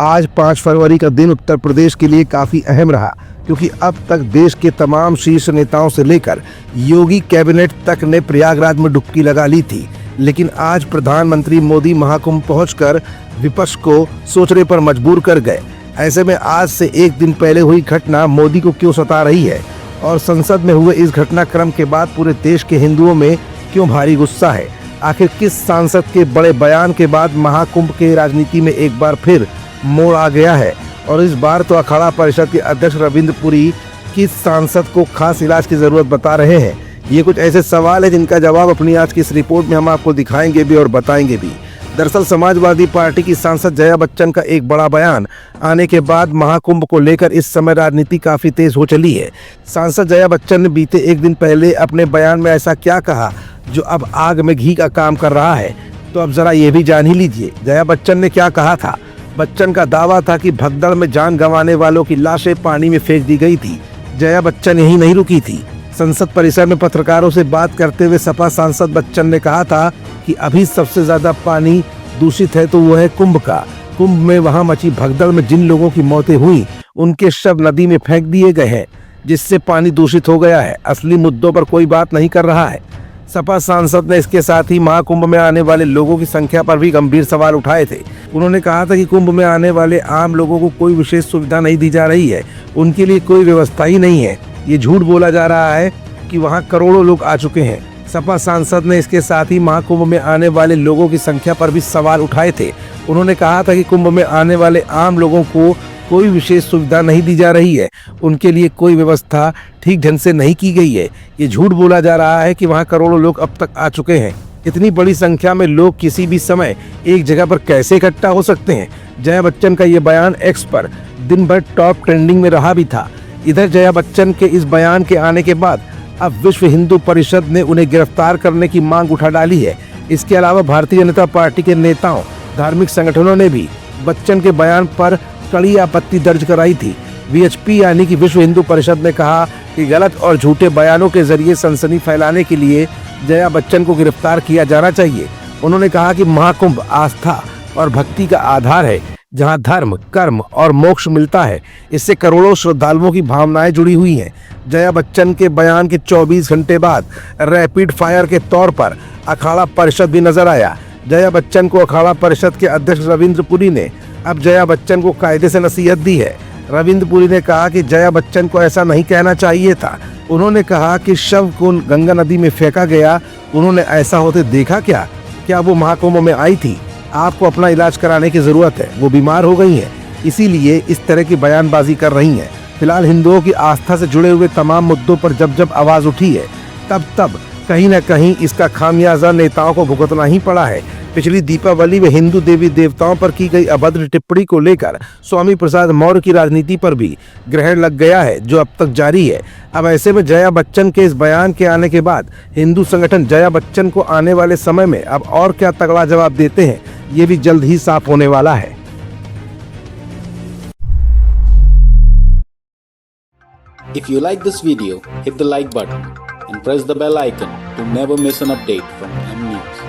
आज 5 फरवरी का दिन उत्तर प्रदेश के लिए काफी अहम रहा, क्योंकि अब तक देश के तमाम शीर्ष नेताओं से लेकर योगी कैबिनेट तक ने प्रयागराज में डुबकी लगा ली थी। लेकिन आज प्रधानमंत्री मोदी महाकुंभ पहुंचकर विपक्ष को सोचने पर मजबूर कर गए। ऐसे में आज से एक दिन पहले हुई घटना मोदी को क्यों सता रही है और संसद में हुए इस घटनाक्रम के बाद पूरे देश के हिंदुओं में क्यों भारी गुस्सा है। आखिर किस सांसद के बड़े बयान के बाद महाकुंभ के राजनीति में एक बार फिर मोड़ आ गया है, और इस बार तो अखाड़ा परिषद के अध्यक्ष रविंद्र पुरी किस सांसद को खास इलाज की जरूरत बता रहे हैं। ये कुछ ऐसे सवाल है जिनका जवाब अपनी आज की इस रिपोर्ट में हम आपको दिखाएंगे भी और बताएंगे भी। दरअसल समाजवादी पार्टी की सांसद जया बच्चन का एक बड़ा बयान आने के बाद महाकुंभ को लेकर इस समय राजनीति काफी तेज हो चली है। सांसद जया बच्चन ने बीते एक दिन पहले अपने बयान में ऐसा क्या कहा जो अब आग में घी का काम कर रहा है, तो अब जरा ये भी जान ही लीजिए जया बच्चन ने क्या कहा था। बच्चन का दावा था कि भगदड़ में जान गंवाने वालों की लाशें पानी में फेंक दी गई थी। जया बच्चन यहीं नहीं रुकी थी। संसद परिसर में पत्रकारों से बात करते हुए सपा सांसद बच्चन ने कहा था कि अभी सबसे ज्यादा पानी दूषित है तो वो है कुंभ का। कुंभ में वहां मची भगदड़ में जिन लोगों की मौतें हुई उनके शव नदी में फेंक दिए गए हैं, जिससे पानी दूषित हो गया है। असली मुद्दों पर कोई बात नहीं कर रहा है। सपा सांसद ने इसके साथ ही महाकुंभ में आने वाले लोगों की संख्या पर भी गंभीर सवाल उठाए थे। उन्होंने कहा था कि कुंभ में आने वाले आम लोगों को कोई विशेष सुविधा नहीं दी जा रही है, उनके लिए कोई व्यवस्था ही नहीं है। ये झूठ बोला जा रहा है कि वहां करोड़ों लोग आ चुके हैं। सपा सांसद ने इसके साथ ही महाकुंभ में आने वाले लोगों की संख्या पर भी सवाल उठाए थे। उन्होंने कहा था कि कुंभ में आने वाले आम लोगों को कोई विशेष सुविधा नहीं दी जा रही है, उनके लिए कोई व्यवस्था ठीक ढंग से नहीं की गई है। ये झूठ बोला जा रहा है कि वहां करोड़ों लोग अब तक आ चुके हैं। इतनी बड़ी संख्या में लोग किसी भी समय एक जगह पर कैसे इकट्ठा हो सकते हैं। जया बच्चन का ये बयान एक्स पर दिन भर टॉप ट्रेंडिंग में रहा भी था। इधर जया बच्चन के इस बयान के आने के बाद अब विश्व हिंदू परिषद ने उन्हें गिरफ्तार करने की मांग उठा डाली है। इसके अलावा भारतीय जनता पार्टी के नेताओं, धार्मिक संगठनों ने भी बच्चन के बयान पर कड़ी आपत्ति दर्ज कराई थी। वीएचपी यानी कि विश्व हिंदू परिषद ने कहा कि गलत और झूठे बयानों के जरिए सनसनी फैलाने के लिए जया बच्चन को गिरफ्तार किया जाना चाहिए। उन्होंने कहा कि महाकुंभ आस्था और भक्ति का आधार है, जहां धर्म, कर्म और मोक्ष मिलता है। इससे करोड़ों श्रद्धालुओं की भावनाएं जुड़ी हुई हैं। जया बच्चन के बयान के 24 घंटे बाद रैपिड फायर के तौर पर अखाड़ा परिषद भी नजर आया। जया बच्चन को अखाड़ा परिषद के अध्यक्ष रविंद्र पुरी ने अब जया बच्चन को कायदे से नसीहत दी है। रविंद्र पुरी ने कहा कि जया बच्चन को ऐसा नहीं कहना चाहिए था। उन्होंने कहा कि शव को गंगा नदी में फेंका गया, उन्होंने ऐसा होते देखा क्या? क्या वो महाकुंभ में आई थी? आपको अपना इलाज कराने की जरूरत है, वो बीमार हो गई हैं, इसीलिए इस तरह की बयानबाजी कर रही हैं। फिलहाल हिंदुओं की आस्था से जुड़े हुए तमाम मुद्दों पर जब जब आवाज उठी है, तब कहीं न कहीं इसका खामियाजा नेताओं को भुगतना ही पड़ा है। पिछली दीपावली में हिंदू देवी देवताओं पर की गई अभद्र टिप्पणी को लेकर स्वामी प्रसाद मौर्य की राजनीति पर भी ग्रहण लग गया है, जो अब तक जारी है। अब ऐसे में जया बच्चन के इस बयान के आने के बाद हिंदू संगठन जया बच्चन को आने वाले समय में अब और क्या तगड़ा जवाब देते हैं, ये भी जल्द ही साफ होने वाला है। If you like this video, hit the like button and press the bell icon to never miss an update from M News.